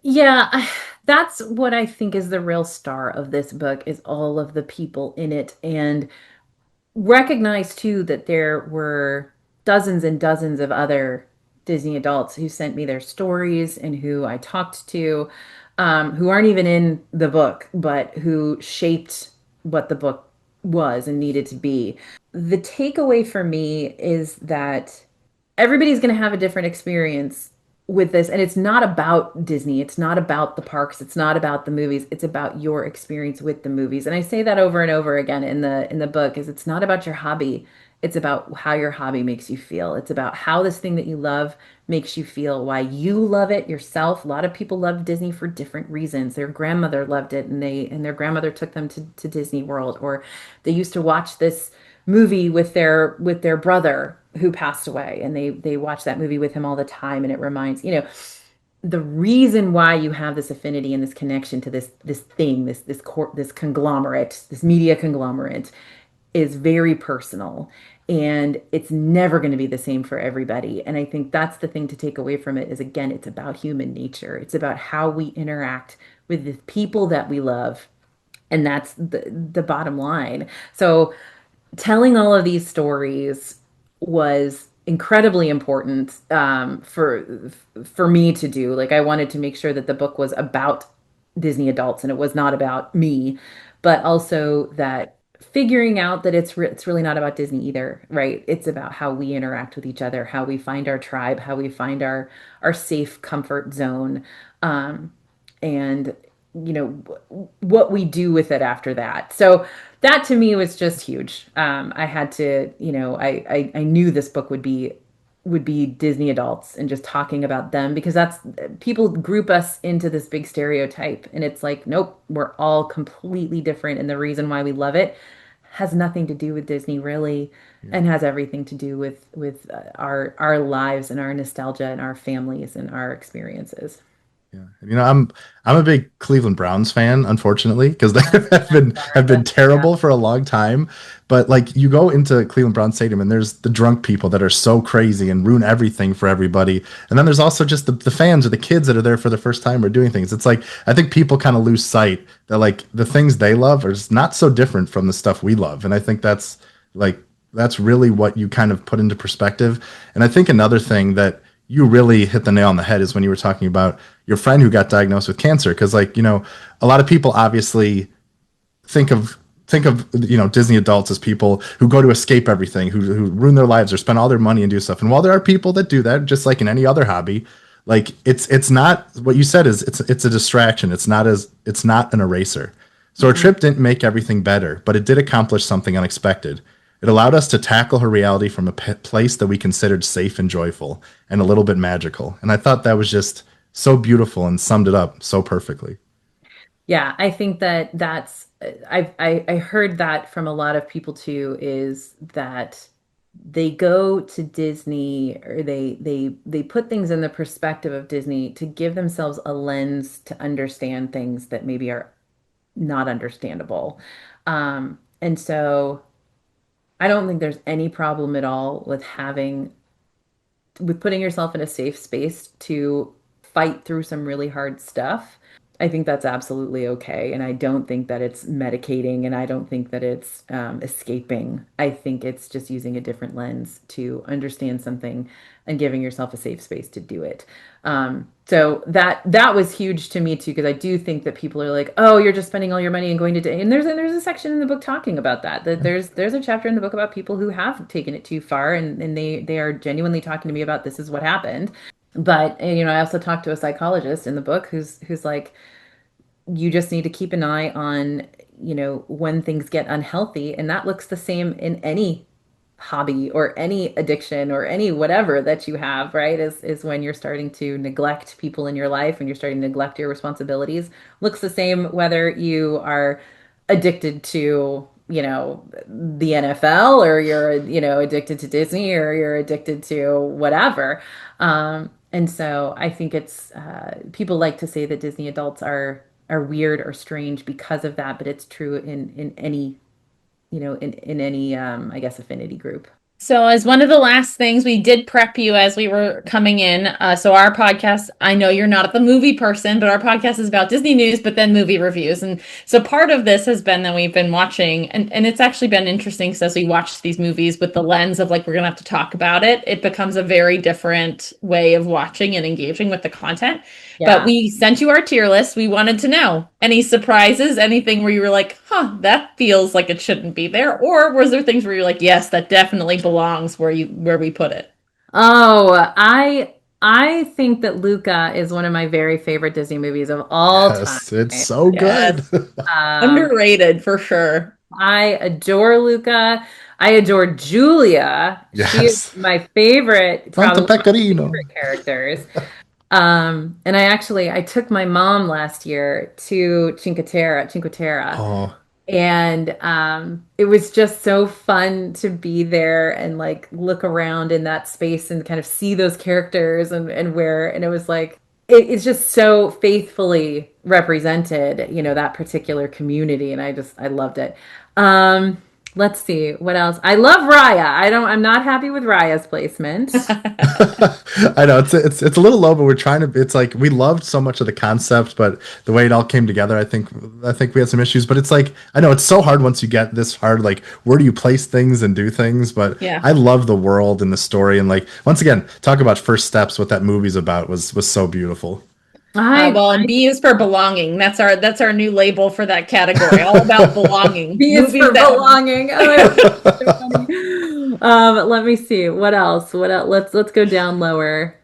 Yeah, that's what I think is the real star of this book is all of the people in it and recognize too that there were dozens and dozens of other Disney adults who sent me their stories and who I talked to, who aren't even in the book, but who shaped what the book was and needed to be. The takeaway for me is that everybody's going to have a different experience with this, and it's not about Disney, it's not about the parks, it's not about the movies, it's about your experience with the movies. And I say that over and over again in the book is it's not about your hobby, it's about how your hobby makes you feel. It's about how this thing that you love makes you feel, why you love it yourself. A lot of people love Disney for different reasons. Their grandmother loved it and their grandmother took them to Disney World, or they used to watch this movie with their brother who passed away, and they watch that movie with him all the time, and it reminds. the reason why you have this affinity and this connection to this thing, this conglomerate, this media conglomerate, is very personal, and it's never going to be the same for everybody. And I think that's the thing to take away from it is, again, it's about human nature. It's about how we interact with the people that we love, and that's the bottom line. So telling all of these stories was incredibly important, for me to do. Like, I wanted to make sure that the book was about Disney adults and it was not about me, but also that figuring out that it's really not about Disney either, right? It's about how we interact with each other, how we find our tribe, how we find our safe comfort zone, um, and what we do with it after that. So that to me was just huge. I had to, I knew this book would be Disney adults and just talking about them, because that's, people group us into this big stereotype, and it's like, nope, we're all completely different, and the reason why we love it has nothing to do with Disney really, Yeah. and has everything to do with our lives and our nostalgia and our families and our experiences. Yeah. I'm a big Cleveland Browns fan, unfortunately, because they I'm have sorry, been but yeah. terrible for a long time. But like you go into Cleveland Browns Stadium and there's the drunk people that are so crazy and ruin everything for everybody. And then there's also just the fans or the kids that are there for the first time or doing things. It's like I think people kind of lose sight that like the things they love are just not so different from the stuff we love. And I think like that's really what you kind of put into perspective. And I think another thing that you really hit the nail on the head is when you were talking about your friend who got diagnosed with cancer. Because like a lot of people obviously think of Disney adults as people who go to escape everything, who ruin their lives or spend all their money and do stuff. And while there are people that do that, just like in any other hobby, like it's not what you said is it's a distraction. It's not an eraser. So our Mhm. trip didn't make everything better, but it did accomplish something unexpected. It allowed us to tackle her reality from a place that we considered safe and joyful and a little bit magical. And I thought that was just so beautiful and summed it up so perfectly. Yeah, I think that's I heard that from a lot of people too, is that they go to Disney, or they put things in the perspective of Disney to give themselves a lens to understand things that maybe are not understandable. And so I don't think there's any problem at all with putting yourself in a safe space to fight through some really hard stuff. I think that's absolutely okay. And I don't think that it's medicating, and I don't think that it's escaping. I think it's just using a different lens to understand something and giving yourself a safe space to do it. So that was huge to me too, because I do think that people are like, oh, you're just spending all your money and going to day. And there's a section in the book talking about that. That there's a chapter in the book about people who have taken it too far, and they are genuinely talking to me about this is what happened. But I also talked to a psychologist in the book who's like, you just need to keep an eye on, when things get unhealthy, and that looks the same in any hobby or any addiction or any whatever that you have, right? Is when you're starting to neglect people in your life, when you're starting to neglect your responsibilities. Looks the same whether you are addicted to, the NFL, or you're, addicted to Disney, or you're addicted to whatever. And so I think it's people like to say that Disney adults are weird or strange because of that, but it's true in any, in any I guess affinity group. So, as one of the last things, we did prep you as we were coming in. So, our podcast, I know you're not the movie person, but our podcast is about Disney news, but then movie reviews. And so, part of this has been that we've been watching, and it's actually been interesting. So, as we watch these movies with the lens of like, we're going to have to talk about it, it becomes a very different way of watching and engaging with the content. But Yeah. we sent you our tier list. We wanted to know any surprises, anything where you were like, huh, that feels like it shouldn't be there? Or was there things where you're like, yes, that definitely belongs where we put it? Oh, I think that Luca is one of my very favorite Disney movies of all time. Yes, it's so good. Yes. Um, Underrated for sure. I adore Luca. I adore Julia. She is Yes. my favorite, Fanta probably one of my Pecorino. favorite characters. And I took my mom last year to Cinque Terre, Oh, and it was just so fun to be there and like look around in that space and kind of see those characters, and it was like it's just so faithfully represented, that particular community, and I loved it. Um, let's see what else. I love Raya. I'm not happy with Raya's placement. I know it's a little low, but we're trying to. It's like we loved so much of the concept, but the way it all came together, I think we had some issues. But it's like I know it's so hard once you get this hard. Like where do you place things and do things? But Yeah. I love the world and the story, and like once again, talk about first steps. What that movie's about was so beautiful. Well, and B is for belonging. That's our new label for that category. All about belonging. B is Movies for that- belonging. Oh, that's so funny. Let me see. What else? What else? Let's go down lower.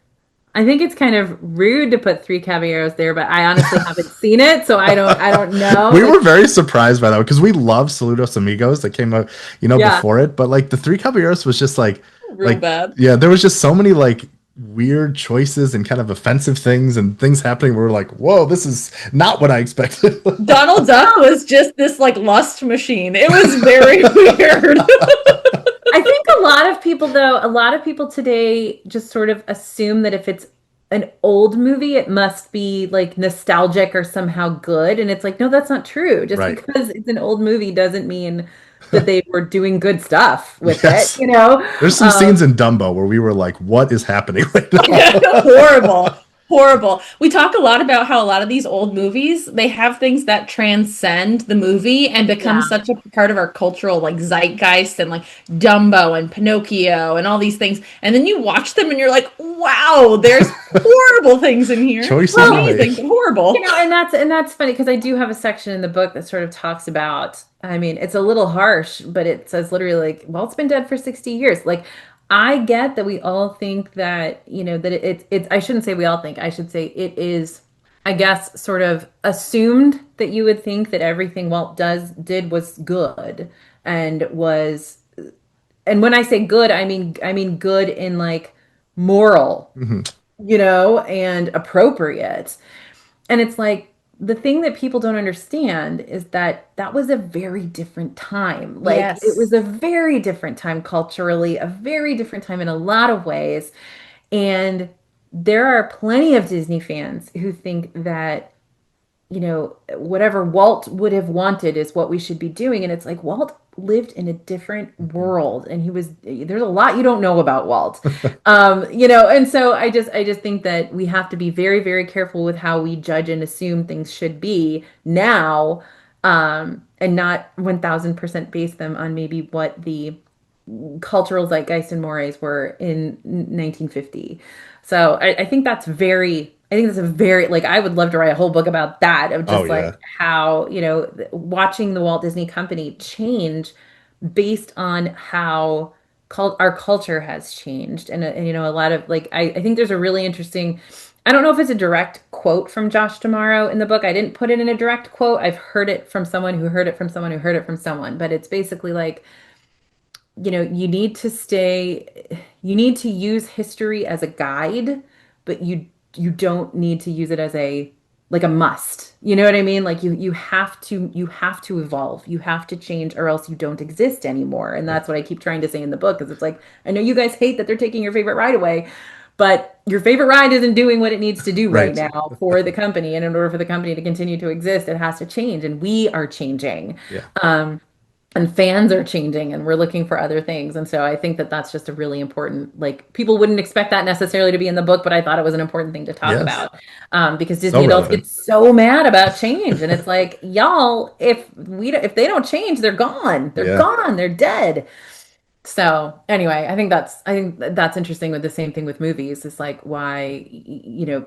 I think it's kind of rude to put Three Caballeros there, but I honestly haven't seen it, so I don't know. We were very surprised by that because we love Saludos Amigos that came out, Yeah. before it. But like the Three Caballeros was just like, Real bad. yeah, there was just so many like weird choices and kind of offensive things and things happening where we're like, whoa, this is not what I expected. Donald Duck was just this like lust machine. It was very weird. I think a lot of people today just sort of assume that if it's an old movie, it must be like nostalgic or somehow good. And it's like, no, that's not true. Just Right. because it's an old movie doesn't mean that they were doing good stuff with Yes. it, you know? There's some scenes in Dumbo where we were like, what is happening right now? Horrible. We talk a lot about how a lot of these old movies, they have things that transcend the movie and become Yeah. such a part of our cultural like zeitgeist, and like Dumbo and Pinocchio and all these things. And then you watch them and you're like, wow, there's horrible things in here. Choices Amazing, made. but horrible. And that's funny because I do have a section in the book that sort of talks about, I mean, it's a little harsh, but it says literally like, well, it's been dead for 60 years. Like, I get that we all think that, that it's, I shouldn't say we all think, I should say it is, I guess, sort of assumed that you would think that everything Walt did was good and was, and when I say good, I mean good in like moral, and appropriate. And it's like the thing that people don't understand is that that was a very different time. Like Yes. it was a very different time culturally, a very different time in a lot of ways. And there are plenty of Disney fans who think that, whatever Walt would have wanted is what we should be doing. And it's like Walt lived in a different world, and there's a lot you don't know about Walt. And so I just think that we have to be very, very careful with how we judge and assume things should be now, and not 1000% base them on maybe what the cultural zeitgeist and mores were in 1950. So I think that's a very, like, I would love to write a whole book about that, of just like how, watching the Walt Disney Company change based on how our culture has changed. And a lot of like, I think there's a really interesting, I don't know if it's a direct quote from Josh D'Amaro in the book. I didn't put it in a direct quote. I've heard it from someone who heard it from someone who heard it from someone, but it's basically like, you need to use history as a guide, but you don't need to use it as a must. You know what I mean? Like you have to evolve. You have to change, or else you don't exist anymore. And that's what I keep trying to say in the book, is it's like, I know you guys hate that they're taking your favorite ride away, but your favorite ride isn't doing what it needs to do right now for the company. And in order for the company to continue to exist, it has to change, and we are changing. Yeah. And fans are changing, and we're looking for other things. And so I think that that's just a really important, like, people wouldn't expect that necessarily to be in the book, but I thought it was an important thing to talk about, because Disney adults get so mad about change. And it's like, y'all, if they don't change, they're gone. They're gone. They're dead. So anyway, I think that's interesting. With the same thing with movies, it's like why,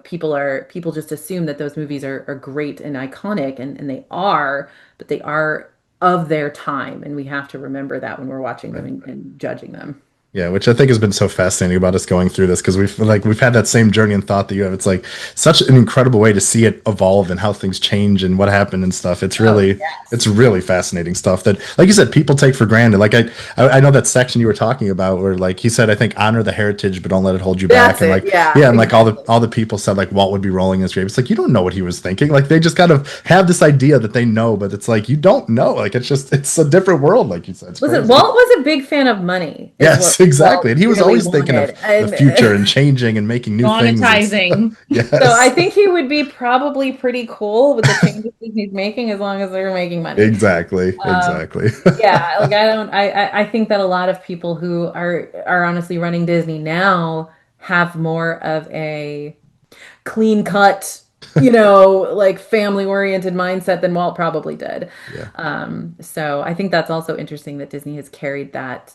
people just assume that those movies are great and iconic, and they are, but they are of their time, and we have to remember that when we're watching them and judging them. Yeah, which I think has been so fascinating about us going through this, because we've had that same journey and thought that you have. It's like such an incredible way to see it evolve and how things change and what happened and stuff. It's really it's really fascinating stuff that, like you said, people take for granted. Like I know that section you were talking about where, like, he said, I think, honor the heritage but don't let it hold you back. And like and like all the people said like Walt would be rolling in his grave. It's like, you don't know what he was thinking. Like they just kind of have this idea that they know, but it's like you don't know. Like it's a different world, like you said. Listen, Walt was a big fan of money. Yes. Exactly. And he was really always thinking of wanted. the And future and changing and making new things. Monetizing. Yes. so I think he would be probably pretty cool with the changes he's making as long as they're making money. Exactly. Um, Exactly. yeah, like I think that a lot of people who are honestly running Disney now have more of a clean cut, like family oriented mindset than Walt probably did. Yeah. So I think that's also interesting that Disney has carried that.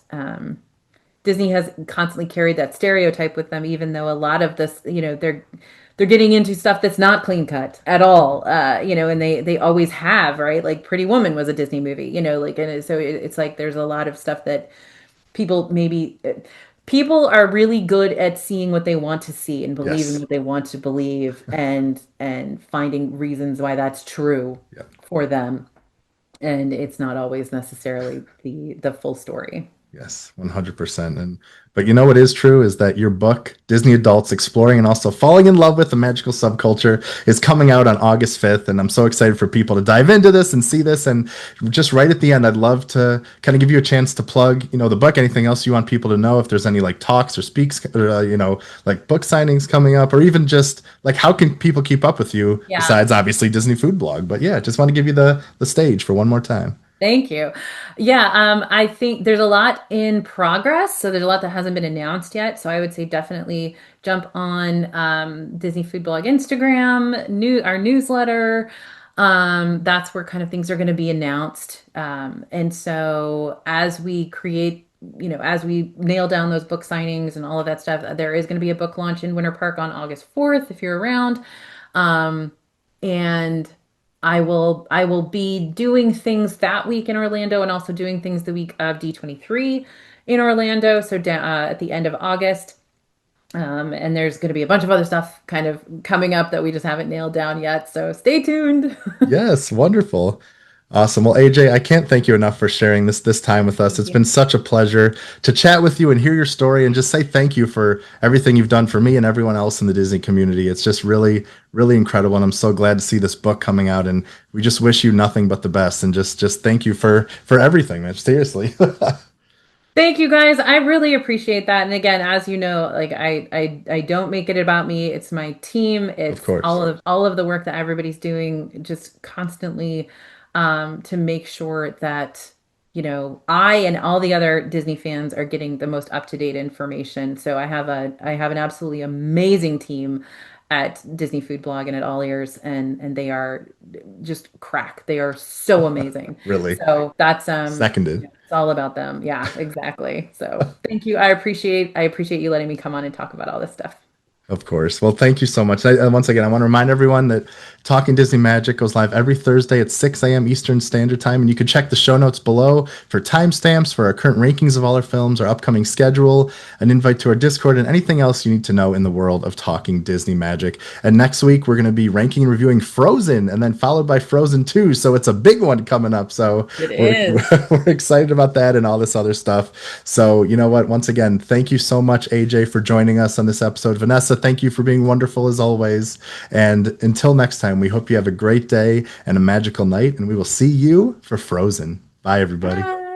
Disney has constantly carried that stereotype with them, even though a lot of this, they're getting into stuff that's not clean cut at all. And they always have, right? Like Pretty Woman was a Disney movie, like, and so it's like there's a lot of stuff that people maybe people are really good at seeing what they want to see and believing Yes. what they want to believe and finding reasons why that's true Yeah. for them. And it's not always necessarily the full story. Yes, 100%. But you know what is true is that your book, Disney Adults Exploring and Also Falling in Love with the Magical Subculture, is coming out on August 5th. And I'm so excited for people to dive into this and see this. And just right at the end, I'd love to kind of give you a chance to plug, the book, anything else you want people to know, if there's any like talks or speaks, or, like book signings coming up, or even just like how can people keep up with you Yeah. besides obviously Disney Food Blog. But yeah, just want to give you the stage for one more time. Thank you. Yeah, I think there's a lot in progress. So there's a lot that hasn't been announced yet. So I would say definitely jump on Disney Food Blog Instagram, our newsletter. That's where kind of things are going to be announced. And so as we create, as we nail down those book signings and all of that stuff, there is going to be a book launch in Winter Park on August 4th if you're around. And I will be doing things that week in Orlando and also doing things the week of D23 in Orlando. So at the end of August. And there's going to be a bunch of other stuff kind of coming up that we just haven't nailed down yet. So stay tuned. Yes, wonderful. Awesome. Well, AJ, I can't thank you enough for sharing this time with us. It's been such a pleasure to chat with you and hear your story and just say thank you for everything you've done for me and everyone else in the Disney community. It's just really, really incredible. And I'm so glad to see this book coming out. And we just wish you nothing but the best. And just thank you for everything, man. Seriously. Thank you guys. I really appreciate that. And again, as you know, like I don't make it about me. It's my team. It's Of course. all of the work that everybody's doing just constantly to make sure that I and all the other Disney fans are getting the most up-to-date information. So I have an absolutely amazing team at Disney Food Blog and at All Ears, and they are just crack. They are so amazing. Really. So that's Seconded. it's all about them. Yeah, exactly. So thank you. I appreciate you letting me come on and talk about all this stuff. Of course. Well, thank you so much. Once again, I want to remind everyone that Talking Disney Magic goes live every Thursday at 6 a.m. Eastern Standard Time. And you can check the show notes below for timestamps for our current rankings of all our films, our upcoming schedule, an invite to our Discord, and anything else you need to know in the world of Talking Disney Magic. And next week, we're going to be ranking and reviewing Frozen, and then followed by Frozen 2. So it's a big one coming up. So we're excited about that and all this other stuff. So you know what? Once again, thank you so much, AJ, for joining us on this episode. Vanessa, thank you for being wonderful as always. And until next time, we hope you have a great day and a magical night, and we will see you for Frozen. Bye, everybody. Bye.